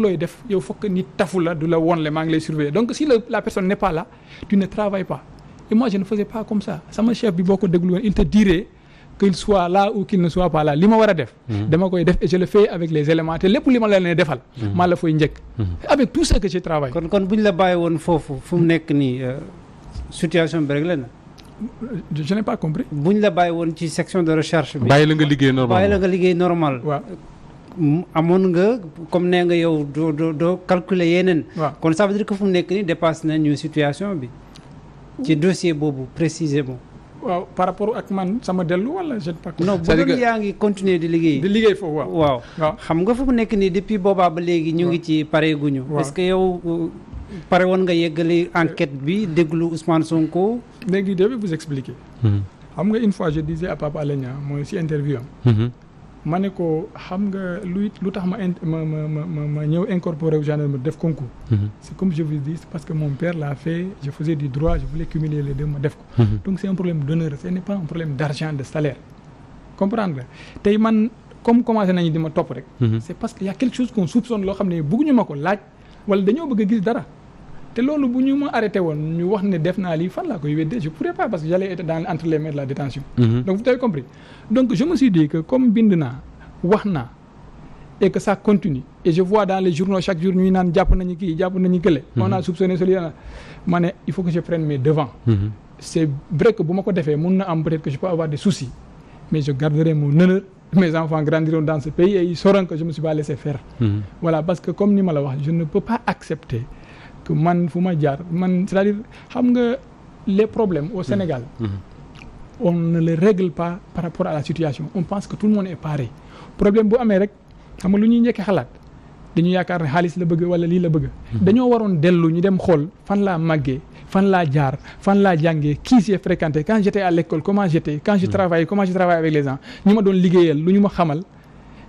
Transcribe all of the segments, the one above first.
looy def yow fokk nit tafu la du la won le maa ngi lay surveiller donc si la personne n'est pas là tu ne travailles pas et moi je ne faisais pas comme ça sama chef bi boo ko déglu woon il te dirait qu'il soit là ou qu'il ne soit pas là li ma war a def dama koy def et je le fais avec les éléments te lépp li ma la ne defal maa la fay njëkk avec tout ce que je travaille kon bu ñu la bàyyi woon foofu fu mu nekk nii situation bi rek la na je n'ai pas compris bu ñu la bàyyi woon ci section de recherche bi bàyyi la nga liggéey normal waaw amoon nga comme nee nga yow doo calculer yeneen kon ça veut dire que fu mu nekk nii dépasse nañu situation bi ci dossier boobu précisément waaw par rapport ak man sama dellu wala je ne sais pas. non bu doon yaa ngi continuer di liggéey foofu waaw xam nga fu mu nekk nii depuis boobaa ba léegi ñu ngi ci pare guñu parce que yow pare woon nga yeggali enquête bi déglu Ousmane Sonko. léegi je vais vous expliquer. xam nga une fois je disais à Pape Alé Niang mooy si interview am. ma ne ko xam nga lu tax ma ñëw incorporé au gendarmerie def concours. C'est comme je vous dis parce que mon père l'a fait je faisais du droit je voulais cumuler les deux ma def ko. Donc c'est un problème d'honneur ce n'est pas un problème d'argent de salaire. comprendre nga tey man comme commencé nañu di ma topp rek. C'est parce que y a quelque chose qu'on soupçonne loo xam ne bëgguñu ma ko laaj wala dañoo bëgg a gis dara. te loolu bu ñu ma arrêté woon ñu wax ne def naa lii fan laa koy weddee je pourrais pas parce que j'allais être entre les mains de la détention donc vous avez compris donc je me suis dit que comme bind naa wax naa et que ça continue et je vois dans les journaux chaque jour ñuy naan jàpp nañu kii jàpp nañu kële on a soupçonné celui là ma ne il faut que je prenne mes devants c'est vrai que bu ma ko defee mun na am peut-être que je peux avoir des soucis mais je garderai mon honneur mes enfants grandiront dans ce pays et ils sauront que je me suis pas laissé faire voilà parce que comme ni ma la wax je ne peux pas accepter que man fu ma jaar man c'est-à-dire xam nga les problèmes au Sénégal on ne les règle pas par rapport à la situation on pense que tout le monde est pareil problème bu amee rek xam nga lu ñuy njëkkee xalaat dañu yaakaar ne xaalis la bëgg wala lii la bëgg dañoo waroon dellu ñu dem xool fan laa màggee fan laa jaar fan laa jàngee qui j'ai fréquenté quand j'étais à l'école comment j'étais quand je travaillais comment je travaillais avec les gens ñu ma doon liggéeyal lu ñu ma xamal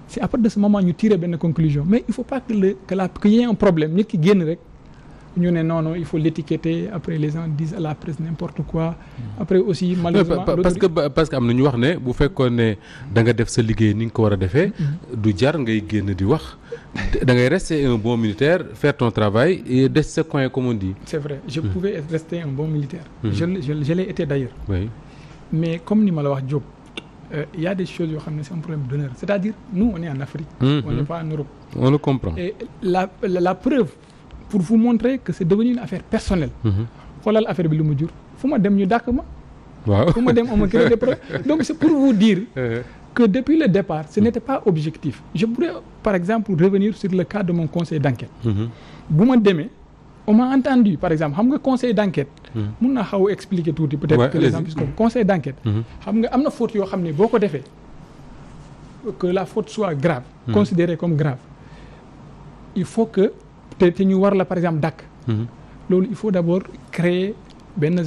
c'est à partir de ce moment ñu tirer benn conclusion mais il faut pas que y ait un problème nit ki génn rek ñu ne non il faut l'étiqueter après les gens disent à la presse n'importe quoi après aussi malheureusement parce que am na ñu wax ne bu fekkoon ne da nga def sa liggéey ni nga ko war a defee du jar ngay génn di wax da ngay rester un bon militaire faire ton travail et des sa coin comme on dit. C'est vrai je pouvais rester un bon militaire je l'ai été d'ailleurs oui. Mais comme ni ma la wax Diop il y a des choses yoo xam ne c'est un problème d'honneur c'est-à-dire nous on est en Afrique on n'est pas en Europe on le comprend et la preuve pour vous montrer que c'est devenu une affaire personnelle. xoolal affaire bi lu mu jur fu ma dem ñu dàkk ma. waaw fu ma dem on me crée des problèmes donc c'est pour vous dire. que depuis le départ ce n'était pas objectif. je pourrais par exemple revenir sur le cas de mon conseil d'enquête. bu ma demee on m'a entendu par exemple xam nga conseil d'enquête. mun naa xaw a expliquer tuuti peut-être que les gens puissent comprendre conseil d'enquête. xam nga am na faute yoo xam ne boo ko defee que la faute soit grave. considérée comme grave il faut que. te ñu war la par exemple dàkk loolu il faut d'abord créer benn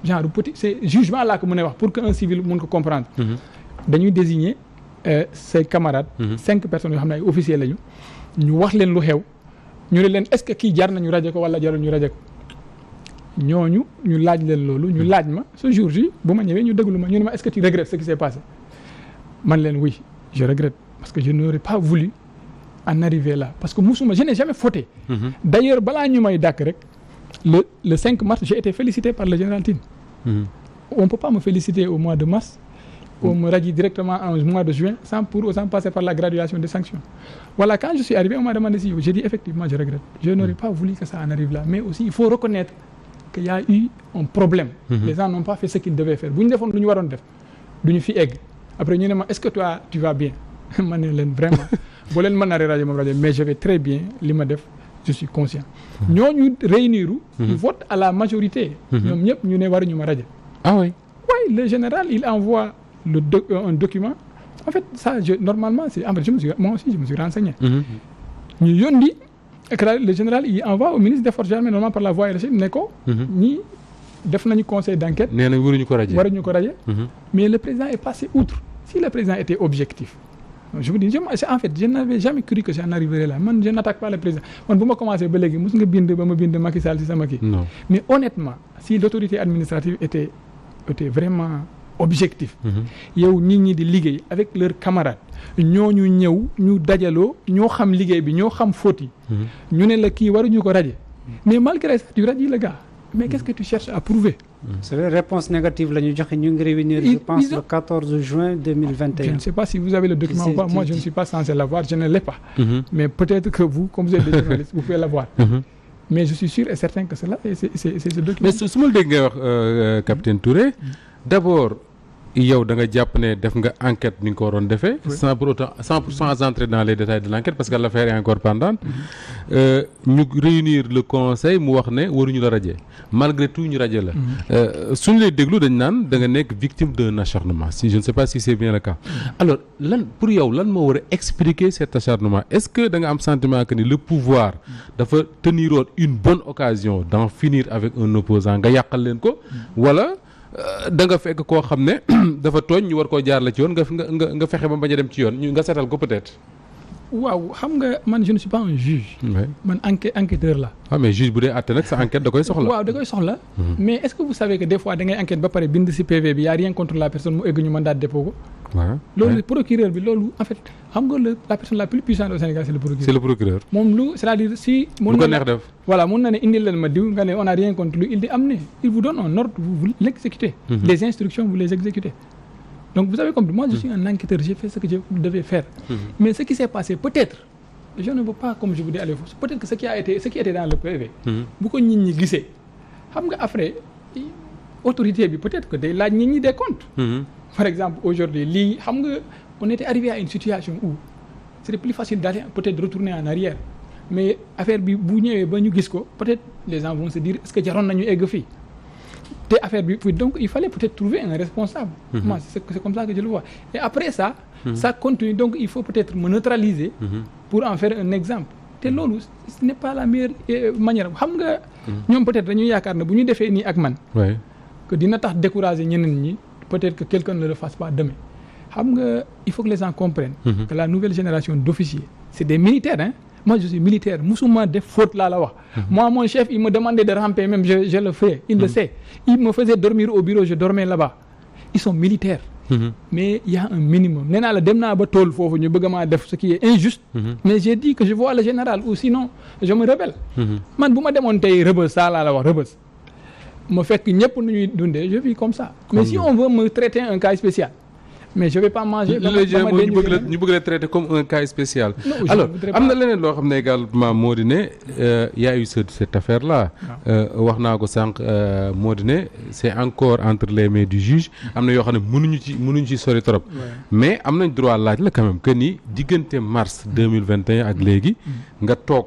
genre petit c'est jugement laa ko mën a wax pour que un civil mun ko comprendre dañuy désigner ses camarades 5 personnes yoo xam ne ay officiers lañu ñu wax leen lu xew ñu ne leen est-ce que kii jar nañu rajo ko wala jarul ñu rajo ko ñooñu ñu laaj leen loolu ñu laaj ma ce jour ji bu ma ñëwee ñu déglu ma ñu ne ma est-ce que tu regrettes ce qui s'est passé man leen oui je regrette parce que je n'aurais pas voulu en arriver là parce que musuma je n'ai jamais fauté. D'ailleurs balaa ñu may dàkk rek le 5 mars j'ai été félicité par le général Tine. On peut pas me féliciter au mois de mars. On me radier directement en mois de juin sans passer par la graduation des sanctions. Voilà quand je suis arrivé on m'a demandé si j'ai dit effectivement je regrette. Je n'aurais pas voulu que ça en arrive là mais aussi il faut reconnaître qu'il y a eu un problème. Les gens n'ont pas fait ce qu'ils devaient faire bu ñu defoon lu ñu waroon def du ñu fi egg après ñu ne ma est-ce que toi tu vas bien ma ne leen vraiment. boo leen mën naa rajo moom rajo mais je vais très bien li ma def je suis conscient. ñooñu réunir ils votent à la majorité. ñoom ñëpp ñu ne waruñu ma rajo. ah oui. oui le général il envoie un document en fait ça normalement c'est en fait moi aussi je me suis renseigné. ñu yónni le général il envoie au ministre des forces armées normalement par la voie hiérarchique ne ko. ñii def nañu conseil d'enquête. nee na waruñu ko rajo mais le président est passé outre si le président était objectif. je vous dis en fait je n'avais jamais cru que j'en arriverais là man je n'attaque pas le président man bu ma commencé ba léegi mos nga bind ba ma bind Macky Sall ci sama kii. non mais honnêtement si l'autorité administrative était vraiment objectif. yow nit ñi di liggéey avec leurs camarades ñooñu ñëw ñu dajaloo ñoo xam liggéey bi ñoo xam faute yi. ñu ne la kii waruñu ko raje mais malgré ça tu rajes le gars mais qu'est-ce que tu cherches à prouver. c'est vrai réponse négative la ñu joxe ñu ngi réunir je pense le 14 juin 2021. je ne sais pas si vous avez le document ou pas moi je ne suis pas censé l'avoir je ne l'ai pas. mais peut-être que vous comme vous êtes des journalistes vous pouvez l'avoir. mais je suis sûr et certain que c'est là et c'est ce document. mais su ma la dégg ngay wax capitaine Touré d'abord yow da nga jàpp ne def nga enquête ni nga ko waroon defee. sans pour autant sans entrer dans les détails de l'enquête parce que l'affaire est encore pendante. ñu réunir le conseil mu wax ne waruñu la raje malgré tout ñu raje la. suñu lay déglu dañ naan da nga nekk victime d'un acharnement si je ne sais pas si c'est bien le cas. alors lan pour yow lan moo war a expliquer cet acharnement est-ce que da nga am sentiment que ni le pouvoir dafa teniroon une bonne occasion d'en finir avec un opposant nga yàqal leen ko wala. da nga fekk koo xam ne dafa tooñ ñu war koo jaar la ci yoon nga fexe ba bañ a dem ci yoon nga seetal ko peut-être. waaw xam nga man je ne suis pas un juge. man enquêteur la. ah mais juge bu dee àtte nag sa enquête da koy soxla. waaw da koy soxla. mais est-ce que vous savez que des fois da ngay enquête ba pare bind ci PV bi y a rien contre la personne mu egg ñu mandat de dépôt ko. waaw loolu procureur bi loolu en fait xam nga la personne la plus puissante au Sénégal c'est le procureur. c'est le procureur. moom lu c'est-à-dire si. lu ko neex def. voilà mun na ne indil leen ma diw nga ne on a rien contre lui il dit amenez il vous donne un ordre vous l'exécutez. les instructions vous les exécutez. donc vous avez compris moi je suis un enquêteur j'ai fait ce que je devais faire. mais ce qui s'est passé peut-être je ne veux pas comme je vous dis aller foofu peut-être que ce qui était dans le PV. bu ko nit ñi gisee xam nga après autorité bi peut-être que day laaj nit ñi des comptes. par exemple aujourd'hui lii xam nga on était arrivé à une situation où c'était plus facile d'aller peut-être retourner en arrière mais affaire bi bu ñëwee ba ñu gis ko peut-être les gens vont se dire est-ce que jaroon nañu egg fii te affaire bi donc il fallait peut-être trouver un responsable. moi c'est comme ça que je le vois et après ça. ça continue donc il faut peut-être me neutraliser. pour en faire un exemple te loolu ce n'est pas la meilleure manière xam nga. ñoom peut-être dañuy yaakaar ne bu ñu defee nii ak man. que dina tax décourager ñeneen ñi peut-être que quelqu'un ne le fasse pas demain xam nga il faut que les gens comprennent. que la nouvelle génération d'officiers c'est des militaires hein. moi je suis militaire musuma def faute laa la wax. moi mon chef il me demandait de ramper même je le fais il le sait il me faisait dormir au bureau je dormais là-bas ils sont militaires. mais il y a un minimum nee naa la dem naa ba tool foofu ñu bëgg maa def ce qui est injuste. mais j'ai dit que je vois le général ou sinon je me rebelle. man bu ma demoon tey Rebeuss saa laa la wax Rebeuss ma fekk ñëpp nu ñuy dundee je vis comme ça. mais si on veut me traiter un cas spécial. mais je vais pas manger. ñu bëgg la traiter comme un cas spécial. alors am na leneen loo xam ne également moo di ne y a eu cette affaire là. wax naa ko sànq moo di ne c'est encore entre les mains du juge. am na yoo xam ne mënuñu ci sori trop. mais am nañ droit laaj la quand même que ni diggante mars 2021 ak léegi nga toog.